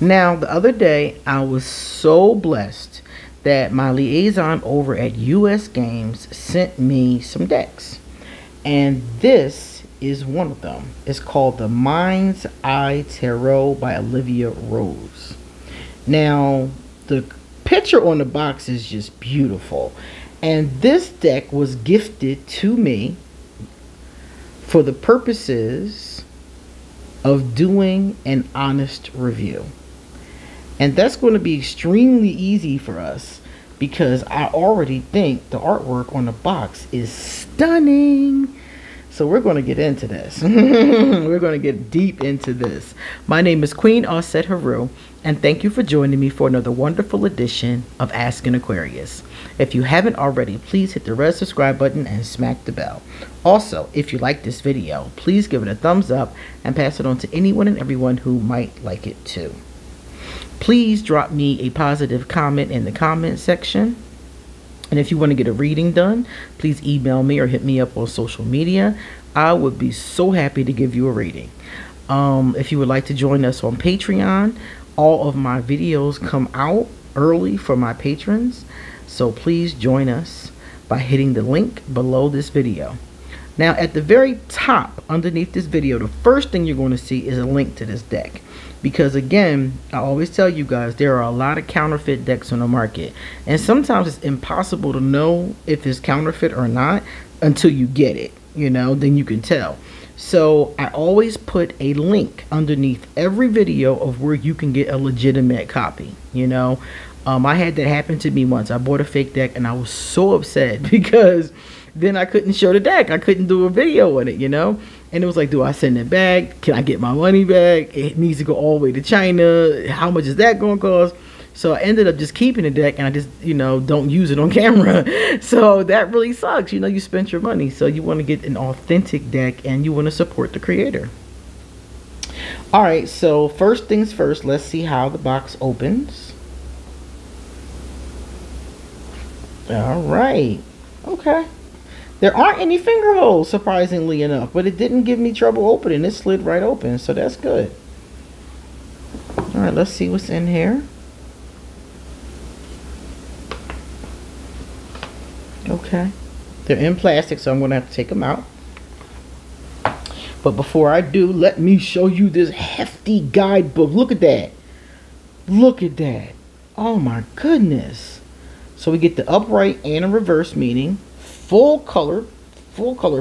Now, the other day, I was so blessed that my liaison over at US Games sent me some decks. And this is one of them. It's called the Mind's Eye Tarot by Olivia Rose. Now, the picture on the box is just beautiful. And this deck was gifted to me for the purposes of doing an honest review. And that's going to be extremely easy for us because I already think the artwork on the box is stunning. So we're going to get into this. We're going to get deep into this. My name is QueenAusetHeru, and thank you for joining me for another wonderful edition of Ask an Aquarius. If you haven't already, please hit the red subscribe button and smack the bell. Also, if you like this video, please give it a thumbs up and pass it on to anyone and everyone who might like it too. Please drop me a positive comment in the comment section. And if you want to get a reading done, please email me or hit me up on social media. I would be so happy to give you a reading. If you would like to join us on Patreon, all of my videos come out early for my patrons. So please join us by hitting the link below this video. Now, at the very top underneath this video, the first thing you're going to see is a link to this deck. Because again, I always tell you guys, there are a lot of counterfeit decks on the market. And sometimes it's impossible to know if it's counterfeit or not until you get it. You know, then you can tell. So I always put a link underneath every video of where you can get a legitimate copy. You know, I had that happen to me once. I bought a fake deck and I was so upset because then I couldn't show the deck. I couldn't do a video on it, you know. And it was like, do I send it back? Can I get my money back? It needs to go all the way to China. How much is that going to cost? So I ended up just keeping the deck and I just, you know, don't use it on camera. So that really sucks. You know, you spent your money. So you want to get an authentic deck and you want to support the creator. All right. So first things first, let's see how the box opens. All right. Okay. There aren't any finger holes, surprisingly enough, but it didn't give me trouble opening. It slid right open, so that's good. All right, let's see what's in here. Okay. They're in plastic, so I'm going to have to take them out. But before I do, let me show you this hefty guidebook. Look at that. Look at that. Oh, my goodness. So we get the upright and a reverse meaning. Full color,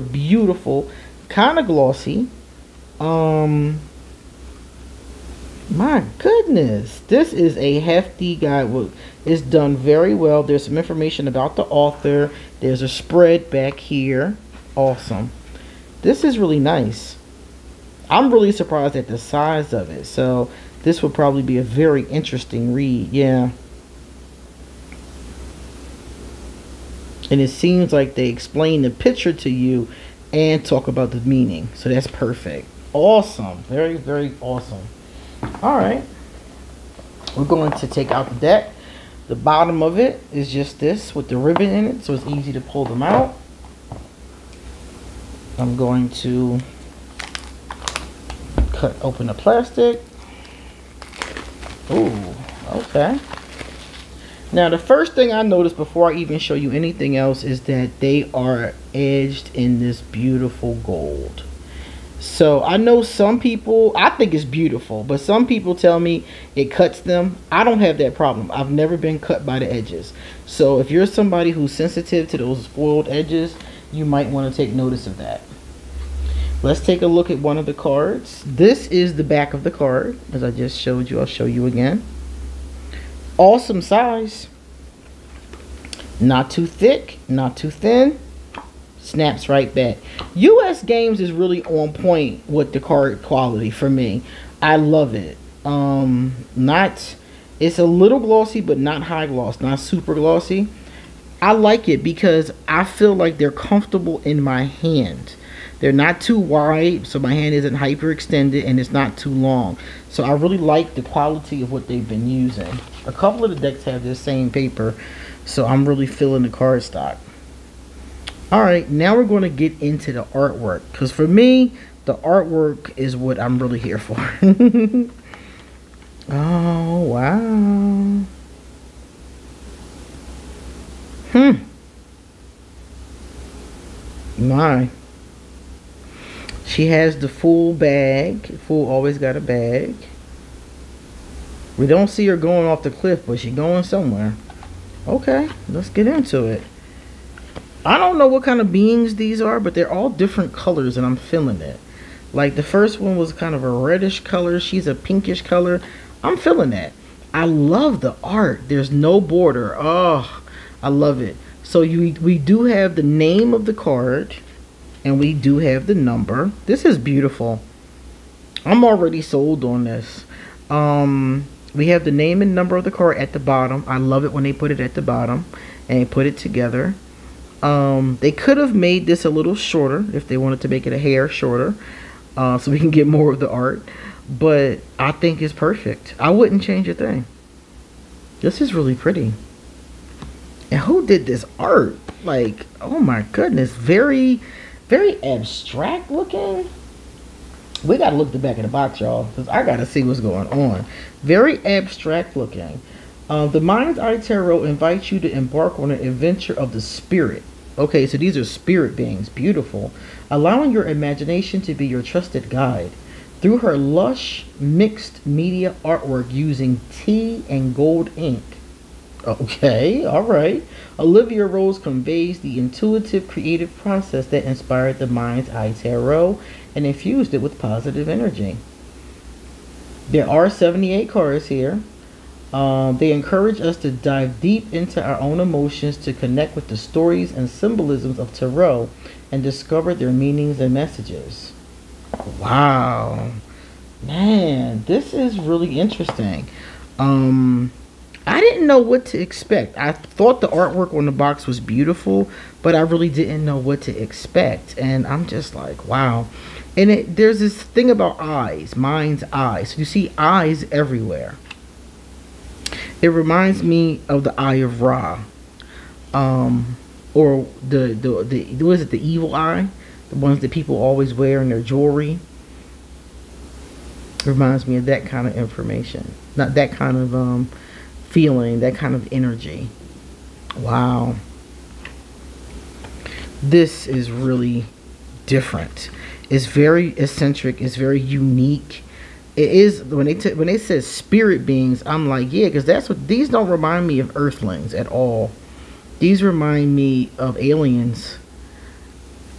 beautiful, kind of glossy. My goodness, this is a hefty guidebook. It's done very well. There's some information about the author. There's a spread back here. Awesome. This is really nice. I'm really surprised at the size of it. So this will probably be a very interesting read. Yeah. And it seems like they explain the picture to you and talk about the meaning. So that's perfect. Awesome. Very, very awesome. All right. We're going to take out the deck. The bottom of it is just this with the ribbon in it. So it's easy to pull them out. I'm going to cut open the plastic. Ooh, okay. Now, the first thing I noticed before I even show you anything else is that they are edged in this beautiful gold. So, I know some people, I think it's beautiful, but some people tell me it cuts them. I don't have that problem. I've never been cut by the edges. So, if you're somebody who's sensitive to those foiled edges, you might want to take notice of that. Let's take a look at one of the cards. This is the back of the card, as I just showed you. I'll show you again. Awesome size, not too thick, not too thin, snaps right back. US Games is really on point with the card quality for me. I love it. It's a little glossy, but not high gloss, not super glossy. I like it because I feel like they're comfortable in my hand. They're not too wide, so my hand isn't hyperextended, and it's not too long. So I really like the quality of what they've been using. A couple of the decks have this same paper, so I'm really feeling the cardstock. Alright, now we're going to get into the artwork, because for me, the artwork is what I'm really here for. Oh, wow. Hmm. My. She has the full bag. Full always got a bag. We don't see her going off the cliff, but she's going somewhere. Okay, let's get into it. I don't know what kind of beings these are, but they're all different colors and I'm feeling it. Like the first one was kind of a reddish color. She's a pinkish color. I'm feeling that. I love the art. There's no border. Oh, I love it. So we do have the name of the card and we do have the number. This is beautiful. I'm already sold on this. We have the name and number of the card at the bottom. I love it when they put it at the bottom and they put it together. They could have made this a little shorter if they wanted to make it a hair shorter, so we can get more of the art. But I think it's perfect. I wouldn't change a thing. This is really pretty. And who did this art? Like, oh my goodness, very, very abstract looking. We gotta look the back of the box, y'all, because I gotta see what's going on. Very abstract looking. The Mind's Eye Tarot invites you to embark on an adventure of the spirit. Okay, so these are spirit beings. Beautiful. Allowing your imagination to be your trusted guide. Through her lush, mixed media artwork using tea and gold ink. Okay, alright. Olivia Rose conveys the intuitive, creative process that inspired the Mind's Eye Tarot and infused it with positive energy. There are 78 cards here. They encourage us to dive deep into our own emotions to connect with the stories and symbolisms of tarot and discover their meanings and messages. Wow, man, this is really interesting. I didn't know what to expect. I thought the artwork on the box was beautiful, but I really didn't know what to expect. And I'm just like, wow. And there's this thing about eyes, mind's eyes. You see eyes everywhere. It reminds me of the Eye of Ra, or the what is it? The evil eye, the ones that people always wear in their jewelry. It reminds me of that kind of information, not that kind of feeling, that kind of energy. Wow, this is really different. It's very eccentric. It's very unique. It is when they said spirit beings, I'm like, yeah, because that's what these don't remind me of earthlings at all. These remind me of aliens,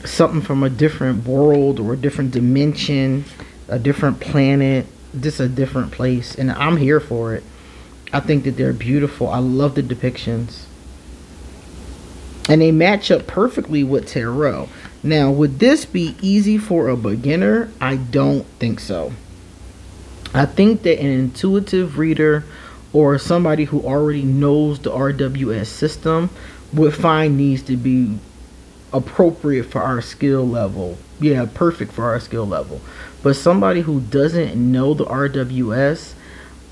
something from a different world or a different dimension, a different planet, just a different place, and I'm here for it. I think that they're beautiful. I love the depictions, and they match up perfectly with tarot. Now, would this be easy for a beginner? I don't think so. I think that an intuitive reader or somebody who already knows the RWS system would find these to be appropriate for our skill level. Yeah, perfect for our skill level. But somebody who doesn't know the RWS,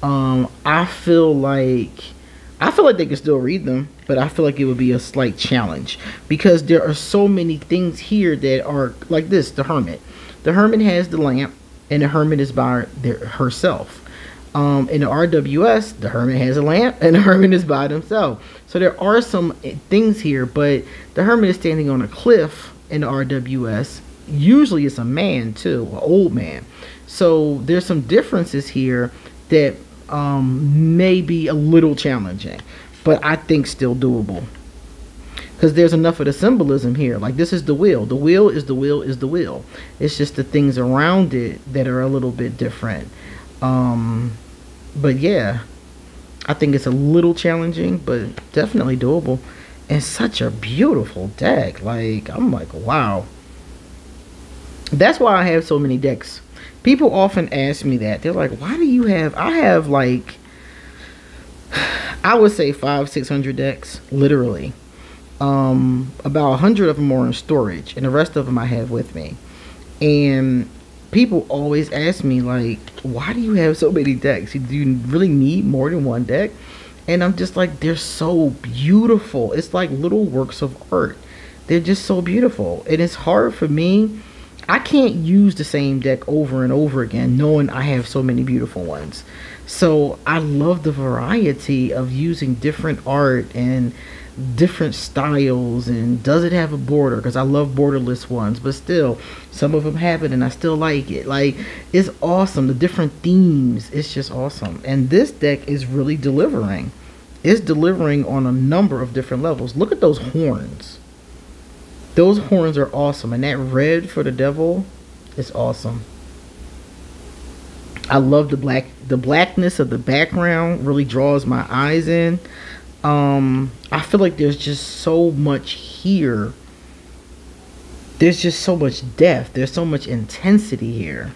I feel like they can still read them, but I feel like it would be a slight challenge because there are so many things here that are like this. The Hermit. The Hermit has the lamp. And the Hermit is by herself. In the RWS, the Hermit has a lamp and the Hermit is by himself. So there are some things here, but the Hermit is standing on a cliff in the RWS. Usually it's a man too, an old man. So there's some differences here that may be a little challenging, but I think still doable. Because there's enough of the symbolism here. Like this is the wheel. The wheel is the wheel is the wheel. It's just the things around it that are a little bit different. But yeah, I think it's a little challenging, but definitely doable. And such a beautiful deck. Like, I'm like, wow. That's why I have so many decks. People often ask me that. They're like, why do you have... I have like, I would say 500-600 decks, literally. About 100 of them are in storage and the rest of them I have with me. And people always ask me like, why do you have so many decks? Do you really need more than one deck? And I'm just like, they're so beautiful. It's like little works of art. They're just so beautiful. And it's hard for me. I can't use the same deck over and over again, knowing I have so many beautiful ones. So I love the variety of using different art and different styles. And does it have a border? Because I love borderless ones, but still some of them have it and I still like it. Like, it's awesome. The different themes, it's just awesome. And this deck is really delivering. It's delivering on a number of different levels. Look at those horns. Those horns are awesome. And that red for the devil is awesome. I love the black. The blackness of the background really draws my eyes in. I feel like there's just so much here. There's just so much depth. There's so much intensity here.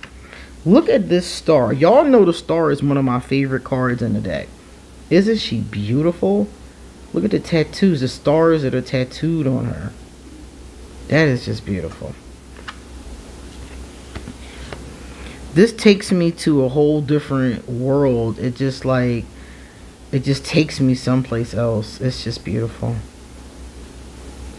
Look at this star. Y'all know the star is one of my favorite cards in the deck. Isn't she beautiful? Look at the tattoos, the stars that are tattooed on her. That is just beautiful. This takes me to a whole different world. It just takes me someplace else. It's just beautiful.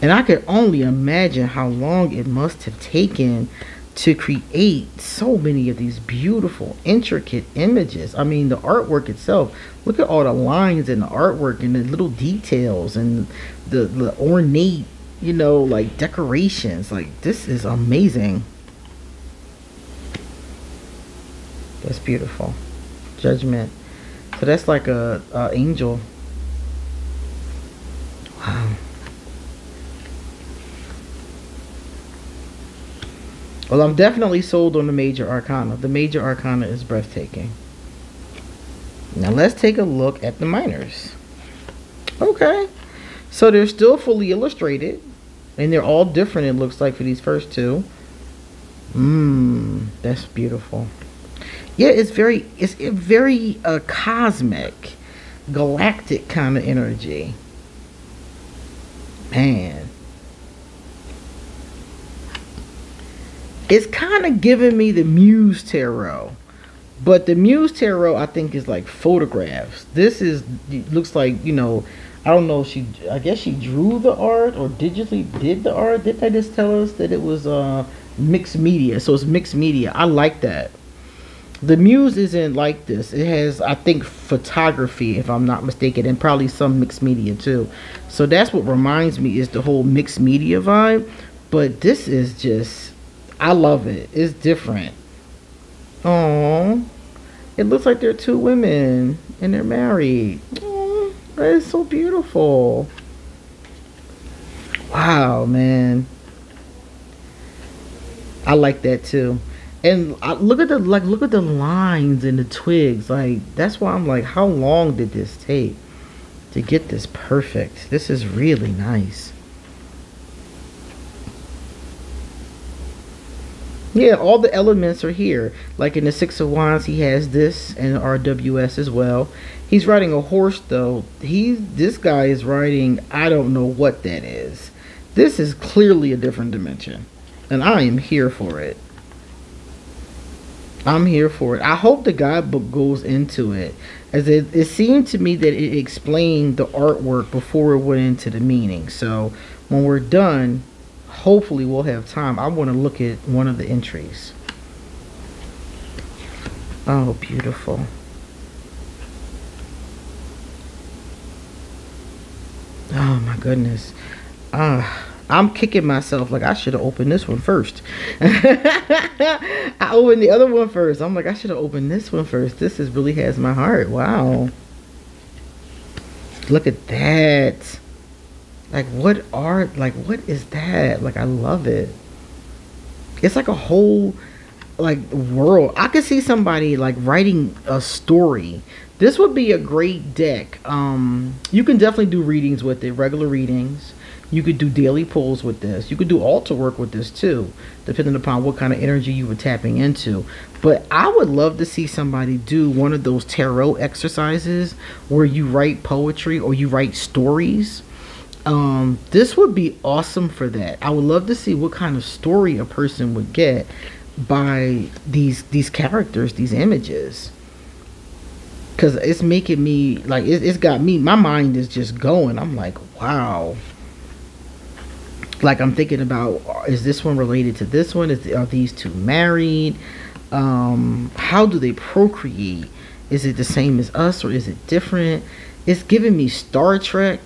And I could only imagine how long it must have taken to create so many of these beautiful, intricate images. I mean, the artwork itself. Look at all the lines in the artwork and the little details and the ornate, you know, like decorations. Like, this is amazing. That's beautiful. Judgment. So that's like a angel. Wow. Well, I'm definitely sold on the major arcana. The major arcana is breathtaking. Now let's take a look at the minors. Okay. So they're still fully illustrated. And they're all different, it looks like, for these first two. That's beautiful. Yeah, it's very cosmic, galactic kind of energy. Man. It's kind of giving me the Muse Tarot. But the Muse Tarot, I think, is like photographs. This looks like, you know, I don't know if I guess she drew the art or digitally did the art. Didn't they just tell us that it was mixed media? So it's mixed media. I like that. The Muse isn't like this. It has, I think, photography, if I'm not mistaken, and probably some mixed media too. So that's what reminds me, is the whole mixed media vibe. But this is just, I love it. It's different. Oh, it looks like they're two women and they're married. Oh, that is so beautiful. Wow, man. I like that too. And look at the lines and the twigs. Like, that's why I'm like, how long did this take to get this perfect? This is really nice. Yeah, all the elements are here. Like in the Six of Wands, he has this and RWS as well. He's riding a horse though. This guy is riding, I don't know what that is. This is clearly a different dimension. And I am here for it. I'm here for it. I hope the guidebook goes into it, as it seemed to me that it explained the artwork before it went into the meaning. So when we're done, hopefully we'll have time. I want to look at one of the entries. Oh, beautiful. Oh my goodness. I'm kicking myself, like I should have opened this one first. I opened the other one first. I'm like, I should have opened this one first. This really has my heart. Wow. Look at that. Like, what art? Like, what is that? Like, I love it. It's like a whole, like, world. I could see somebody, like, writing a story. This would be a great deck. You can definitely do readings with it, regular readings. You could do daily pulls with this. You could do altar work with this too, depending upon what kind of energy you were tapping into. But I would love to see somebody do one of those tarot exercises where you write poetry or you write stories. This would be awesome for that. I would love to see what kind of story a person would get by these characters, these images. Because it's making me, like, it's got me, my mind is just going. I'm like, wow. Like, I'm thinking about, is this one related to this one? Are these two married? How do they procreate? Is it the same as us or is it different? It's giving me Star Trek.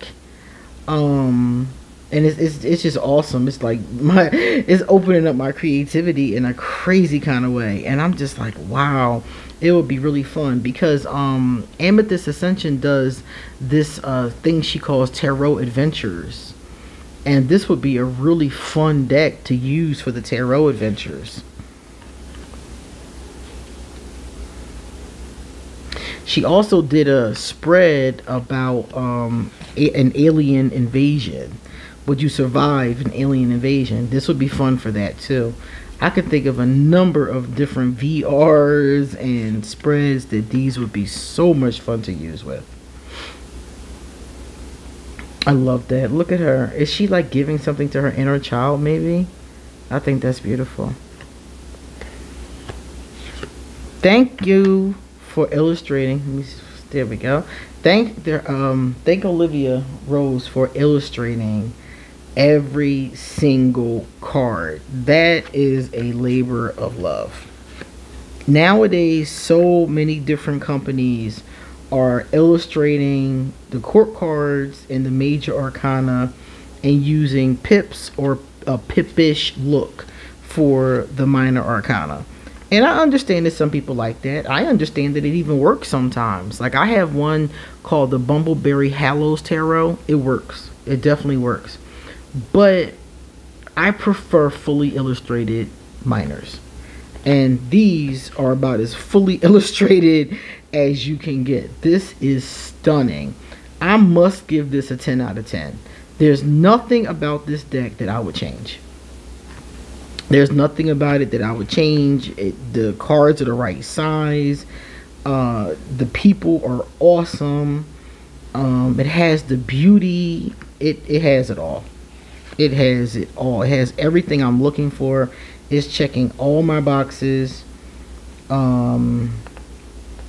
And it's just awesome. It's like it's opening up my creativity in a crazy kind of way. And I'm just like, wow, it would be really fun because Amethyst Ascension does this thing she calls Tarot Adventures. And this would be a really fun deck to use for the Tarot Adventures. She also did a spread about an alien invasion. Would you survive an alien invasion? This would be fun for that too. I could think of a number of different VRs and spreads that these would be so much fun to use with. I love that. Look at her. Is she like giving something to her inner child maybe? I think that's beautiful. Thank you for illustrating. There we go. Thank Olivia Rose for illustrating every single card. That is a labor of love. Nowadays, so many different companies are illustrating the court cards and the major arcana and using pips or a pippish look for the minor arcana. And I understand that some people like that. I understand that it even works sometimes. Like I have one called the Bumbleberry Hallows Tarot. It works. It definitely works. But I prefer fully illustrated minors. And these are about as fully illustrated as you can get. This is stunning. I must give this a 10 out of 10. There's nothing about this deck that I would change. There's nothing about it that I would change. The cards are the right size. The people are awesome. It has the beauty. It has it all. It has it all. It has everything I'm looking for. It's checking all my boxes. And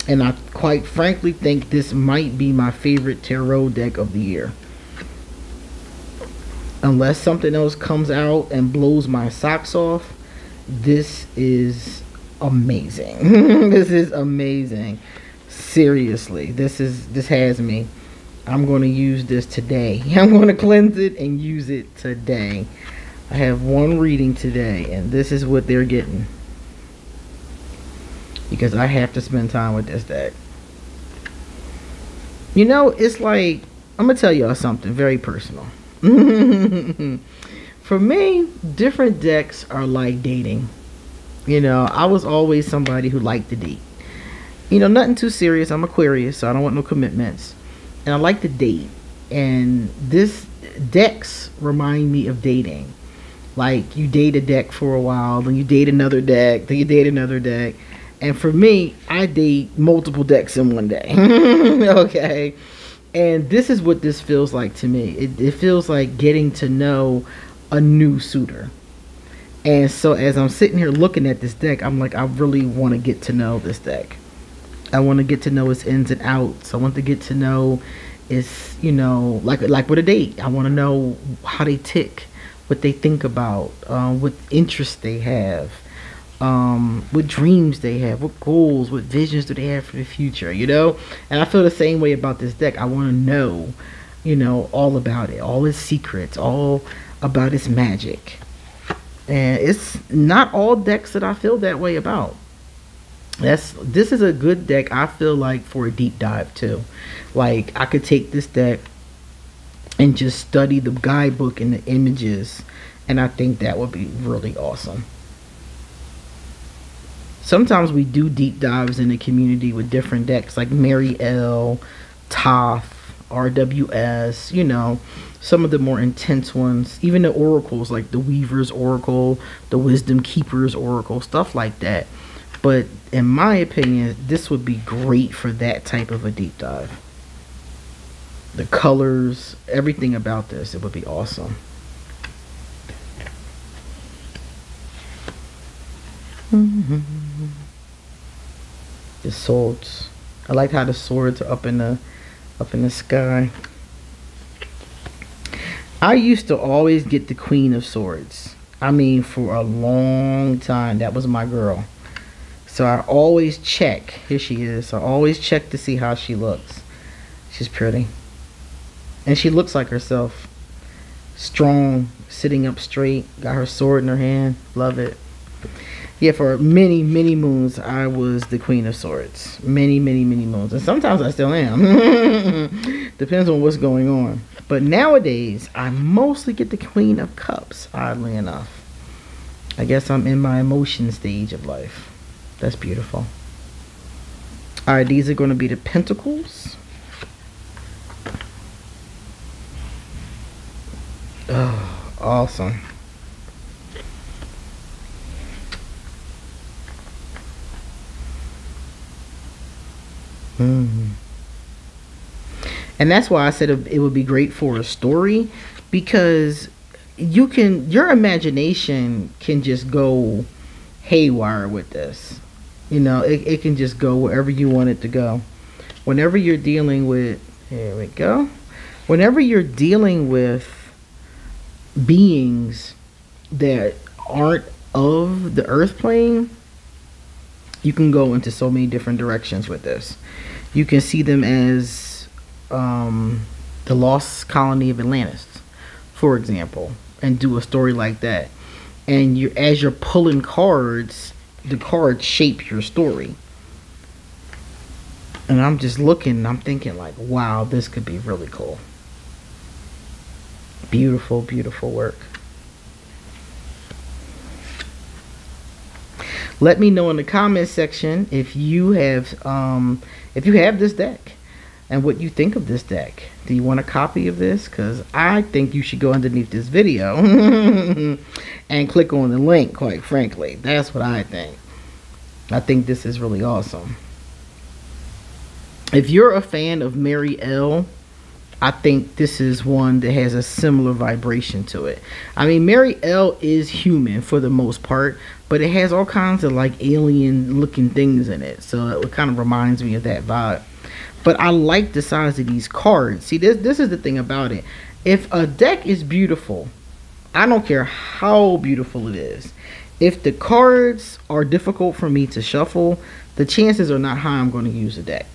I quite frankly think this might be my favorite tarot deck of the year. Unless something else comes out and blows my socks off, this is amazing. This is amazing. Seriously, this has me. I'm going to use this today. I'm going to cleanse it and use it today. I have one reading today, and this is what they're getting. Because I have to spend time with this deck. You know, it's like, I'm going to tell y'all something very personal. For me, different decks are like dating. You know, I was always somebody who liked to date. You know, nothing too serious. I'm Aquarius, so I don't want no commitments. And I like to date. And this decks remind me of dating. Like, you date a deck for a while, then you date another deck, then you date another deck. And for me, I date multiple decks in one day. Okay. And this is what this feels like to me. It feels like getting to know a new suitor. And so as I'm sitting here looking at this deck, I'm like, I really want to get to know this deck. I want to get to know its ins and outs. I want to get to know its, you know, like with a date. I want to know how they tick, what they think about, what interests they have. What dreams they have, what goals, what visions do they have for the future, you know? And I feel the same way about this deck. I want to know, you know, all about it, all its secrets, all about its magic. And it's not all decks that I feel that way about. This is a good deck, I feel like, for a deep dive too. Like, I could take this deck and just study the guidebook and the images, and I think that would be really awesome. Sometimes we do deep dives in the community with different decks like Mary L, Toth, RWS, you know, some of the more intense ones, even the oracles like the Weaver's Oracle, the Wisdom Keeper's Oracle, stuff like that. But in my opinion, this would be great for that type of a deep dive. The colors, everything about this, it would be awesome. The swords. I like how the swords are up in the sky. I used to always get the Queen of Swords. I mean, for a long time, that was my girl. So I always check. Here she is. I always check to see how she looks. She's pretty. And she looks like herself. Strong, sitting up straight, got her sword in her hand. Love it. Yeah, for many, many moons, I was the Queen of Swords. Many, many, many moons. And sometimes I still am. Depends on what's going on. But nowadays, I mostly get the Queen of Cups, oddly enough. I guess I'm in my emotion stage of life. That's beautiful. Alright, these are going to be the Pentacles. Oh, awesome. And that's why I said it would be great for a story, because your imagination can just go haywire with this. You know, it can just go wherever you want it to go. Whenever you're dealing with, here we go. Whenever you're dealing with beings that aren't of the earth plane, you can go into so many different directions with this. You can see them as the lost colony of Atlantis, for example, and do a story like that. And as you're pulling cards, the cards shape your story. And I'm just looking and I'm thinking like, wow, this could be really cool. Beautiful, beautiful work. Let me know in the comment section if you have this deck and what you think of this deck. Do you want a copy of this? Because I think you should go underneath this video and click on the link, quite frankly. That's what I think. I think this is really awesome. If you're a fan of Mary L, I think this is one that has a similar vibration to it. I mean, Mary L is human for the most part, but it has all kinds of like alien looking things in it. So it kind of reminds me of that vibe. But I like the size of these cards. See, this is the thing about it. If a deck is beautiful, I don't care how beautiful it is. If the cards are difficult for me to shuffle, the chances are not high I'm going to use a deck.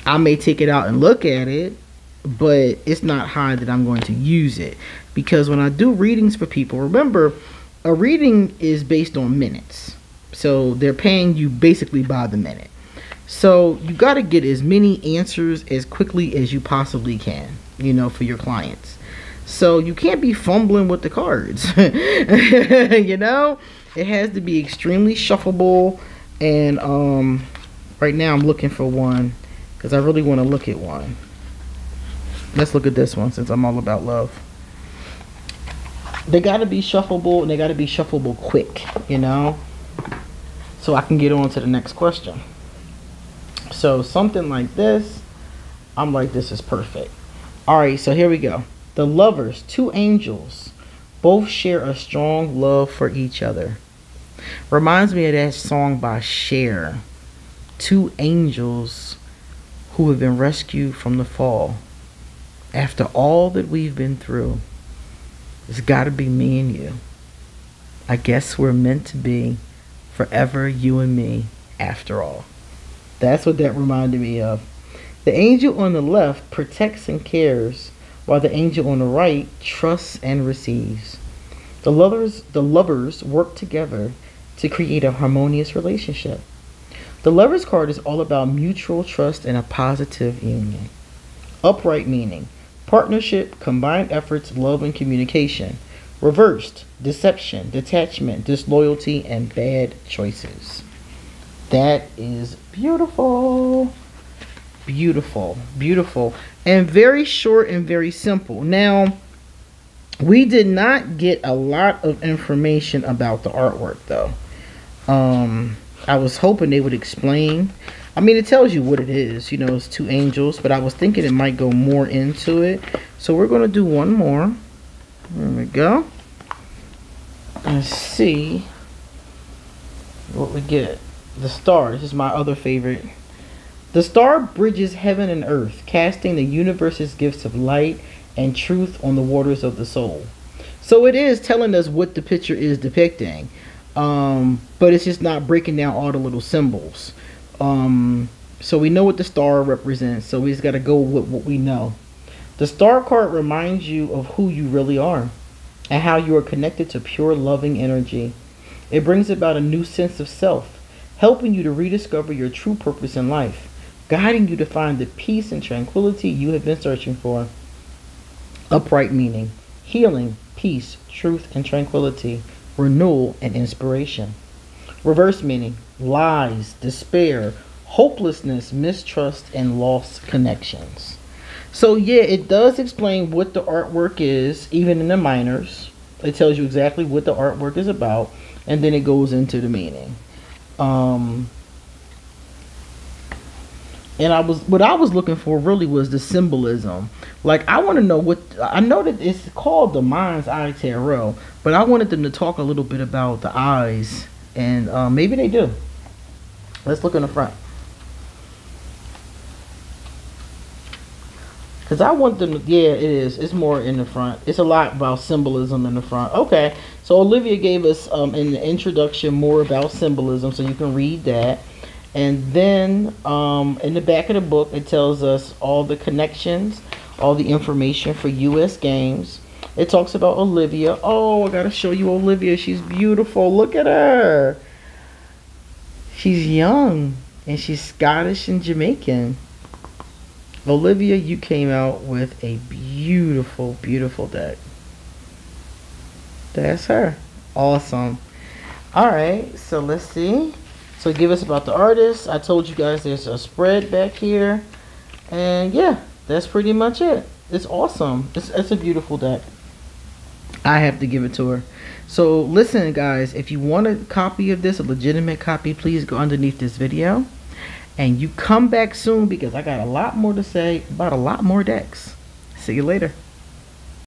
I may take it out and look at it, but it's not high that I'm going to use it. Because when I do readings for people, remember, a reading is based on minutes. So they're paying you basically by the minute. So you got to get as many answers as quickly as you possibly can, you know, for your clients. So you can't be fumbling with the cards. You know, it has to be extremely shuffleable. And right now I'm looking for one because I really want to look at one. Let's look at this one since I'm all about love. They got to be shuffleable, and they got to be shuffleable quick, you know, so I can get on to the next question. So something like this, I'm like, this is perfect. All right, so here we go. The lovers, two angels, both share a strong love for each other. Reminds me of that song by Cher. Two angels who have been rescued from the fall. After all that we've been through, it's got to be me and you. I guess we're meant to be forever, you and me, after all. That's what that reminded me of. The angel on the left protects and cares, while the angel on the right trusts and receives. The lovers work together to create a harmonious relationship. The Lovers card is all about mutual trust and a positive union. Upright meaning partnership, combined efforts, love, and communication. Reversed, deception, detachment, disloyalty, and bad choices. That is beautiful. Beautiful, beautiful, and very short and very simple. Now, we did not get a lot of information about the artwork though. I was hoping they would explain. I mean, it tells you what it is, you know, it's two angels, but I was thinking it might go more into it. So we're going to do one more. There we go. Let's see what we get. The star. This is my other favorite. The star bridges heaven and earth, casting the universe's gifts of light and truth on the waters of the soul. So it is telling us what the picture is depicting, but it's just not breaking down all the little symbols. So we know what the star represents, so we just got to go with what we know. The star card reminds you of who you really are and how you are connected to pure loving energy. It brings about a new sense of self, helping you to rediscover your true purpose in life, guiding you to find the peace and tranquility you have been searching for. Upright meaning, healing, peace, truth, and tranquility, renewal, and inspiration. Reverse meaning, lies, despair, hopelessness, mistrust, and lost connections. So yeah, it does explain what the artwork is, even in the minors. It tells you exactly what the artwork is about, and then it goes into the meaning. And what I was looking for really was the symbolism. Like, I want to know what, I know that it's called the Mind's Eye Tarot, but I wanted them to talk a little bit about the eyes, and maybe they do. Let's look in the front. Because I want them to, yeah, it is. It's more in the front. It's a lot about symbolism in the front. Okay, so Olivia gave us in the introduction more about symbolism, so you can read that. And then in the back of the book, it tells us all the connections, all the information for US Games. It talks about Olivia. Oh, I got to show you Olivia. She's beautiful. Look at her. She's young, and she's Scottish and Jamaican. Olivia, you came out with a beautiful, beautiful deck. That's her. Awesome. All right, so let's see. So give us about the artist. I told you guys there's a spread back here. And yeah, that's pretty much it. It's awesome. It's a beautiful deck. I have to give it to her. So listen, guys, if you want a copy of this, a legitimate copy, please go underneath this video. And you come back soon, because I got a lot more to say about a lot more decks. See you later.